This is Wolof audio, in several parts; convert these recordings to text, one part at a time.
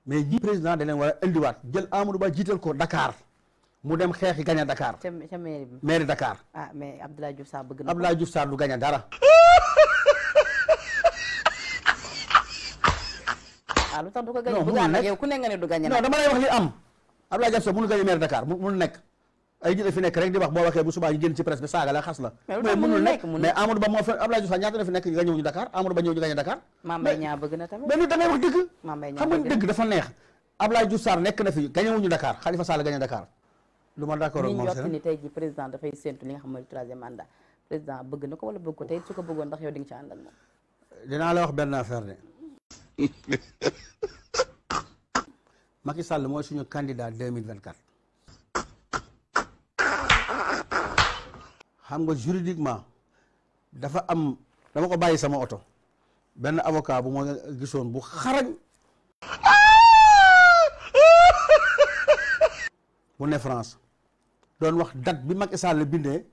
mais ñi président da leen war a indiwaat jël Amadou Ba jiital ko Dakar mu dem xeexi gagné Dakar. ca mairie bi. mairie Dakar. ah mais Abdoulaye Diouf Sarr bëgg na ko. Abdoulaye Diouf Sarr du gagné dara. ah lu tax du ko gagné. non bëgg na yow ku ne nga ne du gagné. non dama lay wax li am Abdoulaye Diouf Sarr mënul gagné maire Dakar mënul nekk. ay nit fi nekk rek di wax boo waxee bu subaa ñu génn ci presse bi saaga la xas la. mais mënul nekk mais Amadou Ba moo fa Abdoulaye Diouf Sarr ñaata na fi nekk gagné wuñu Dakar Amadou Ba ñëw ñu gagné Dakar. Mame Mbaye Niang bëgg na tamit. mais nit da ngay wax dëgg. Mame Mbaye Niang xam nga dëgg dafa neex. Abdoulaye Diouf Sarr nekk na fi gagné wuñu Dakar Khalifa Sall gagné Dakar. lu ma d'accord ak moom ni tey ji président dafay séntu li nga xam mooy troisième mandat président bëgg na ko wala bëgg ko tey su ko bëggoon ndax yow di nga ci ànd ak moom. dinaa la wax benn affaire de. Macky Sall mooy suñu candidat 2024. xam nga juridiquement dafa am dama ko bàyyi sama oto benn avocat bu ma gisoon bu xarañ bu ne France doon wax date bi Macky Sall bindee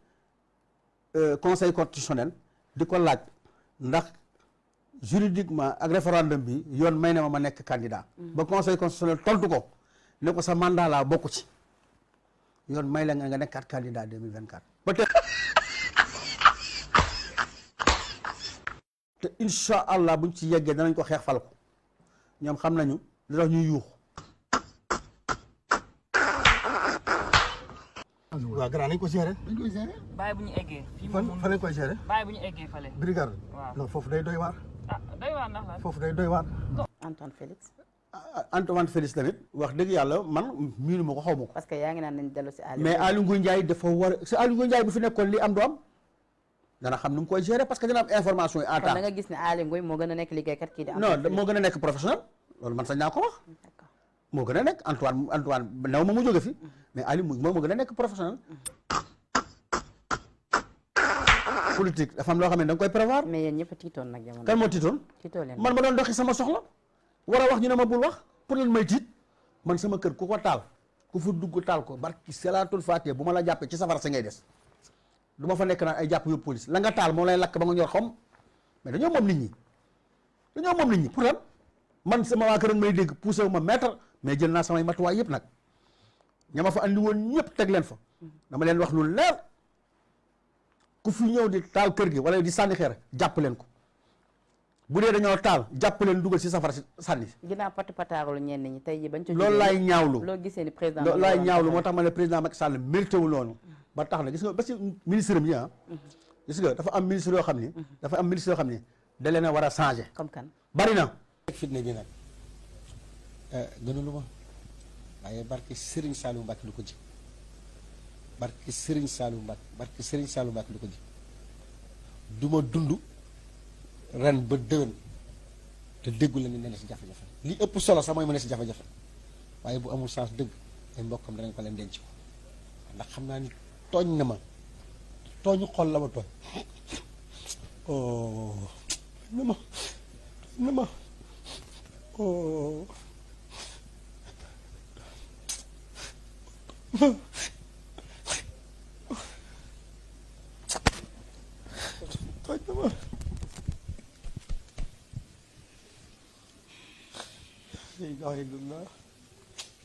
conseil constitutionnel di ko laaj ndax juridiquement ak référendum bi yoon may na ma nekk candidat ba conseil constitutionnel tontu ko ne ko sa mandat laa bokk ci yoon may la nga nekkaat candidat 2024 peut-être te incha allah buñ ci yeggee danañ ko xeex fal ko ñoom xam nañu li tax ñuy yuux waaw grand nañ ko gérer. dañ koy gérer. bàyyi bu ñu eggee. fii fan lañ koy gérer. bàyyi bu ñu eggee fale. brigade. waaw non foofu day doy waar. ah doy waar ndax la. foofu day doy waar. Antoine Félix. Antoine Félix tamit wax dëgg yàlla man miinu ma ko xaw ma ko. parce que yaa ngi naan nañ dellu si Aliou. mais Aliou Ngouille Ndiaye dafa war a si Aliou Ngouille Ndiaye bu fi nekkoon li am du am dana xam nu mu koy gérer parce que dina am information yi à temps. kon da nga gis ne Aliou Ngouille moo gën a nekk liggéeykat kii di. non moo gën a nekk professionnel loolu man sax naa ko wax. d'accord moo gën a nekk Antoine naw ma mu jóge fi mais Aliou moom moo gën a nekk professionnel. politique dafa am loo xam ne da nga koy prévoir. mais yéen ñëpp tiitoon nag jamono. kan moo tiitoon. tiitoo leen man ma doon doxi sama soxla. war a wax ñu ne ma bul wax pour lan may tiit man sama kër ku ko taal ku fa dugg taal ko barki salaatul faatiha bu ma la jàppee ci safara sa ngay des du ma fa nekk naan ay jàpp yóbbu police la nga taal moo lay lakk ba nga ñor xom mais dañoo moom nit ñi pour lan man sama waa kër may dégg poussé wu ma mètre mais jël naa samay matuwaay yëpp nag ña ma fa andi woon ñëpp teg leen fa dama leen wax lu leer ku fi ñëw di taal kër gi wala di sànni xeer jàpp leen ko bu dee dañoo taal jàpp leen dugal si safara si sànni. ginnaaw pataarul ñenn ñi tey jii bañ ci loolu laay ñaawlu loo gisee ni président loolu laay ñaawlu moo tax ma ne président Macky Sall mérité wu loolu ba tax na gis nga ba si ministre am yi gis nga dafa am ministre yoo xam ni dafa am ministre yoo xam ni da leen a war a changer comme kan bari na fitne bi nag gënalu ma waaye barke Serigne Saliou Mbacke du ko ji barke Serigne Saliou Mbacke du ko ji du ma dund ren ba déwén te déggu la ni ne si jafe-jafe li ëpp solo sax mooy mu ne si jafe-jafe waaye bu amul chance dëgg ay mbokkam danañ ko leen denc ko ndax xam naa ni tooñ na ma tooñu xol la ma tooñ oh na ma oh tooñ na ma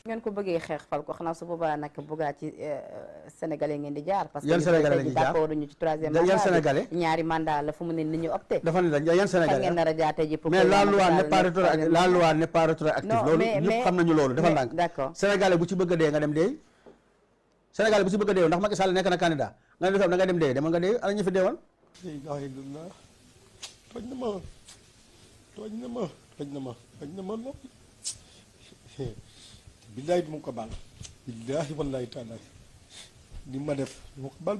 ngeen ko bëggee xeex fal ko xanaa su boobaa nag bëggaa ci sénégalais ngeen di jaar parce que yan sénégalais la ñuy jaar d'accord ñu ci troisième yan mandat sénégalais ñaari mandat la fu mu ne ni ñu opté dafa ne la yan fan sénégalais ngeen nar a jaatee ji pour mais la loi n'est pas rétroactive la loi n'est pas rétroactive Non, loolu mais- ñëpp xam nañu loolu dafa ndànk d'accord sénégalais bu ci bëgg a dee nga dem dee sénégalais bu ci bëgg a dee ndax Macky Sall nekk na candidat nga ne da nga dem dee demal nga dee ana ñu fi deewoon tooñ na ma lool billaay du ma ko baal billaahi wallaahi taala ni ma def du ma ko baal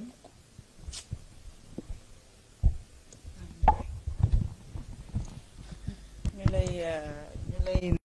ñu lay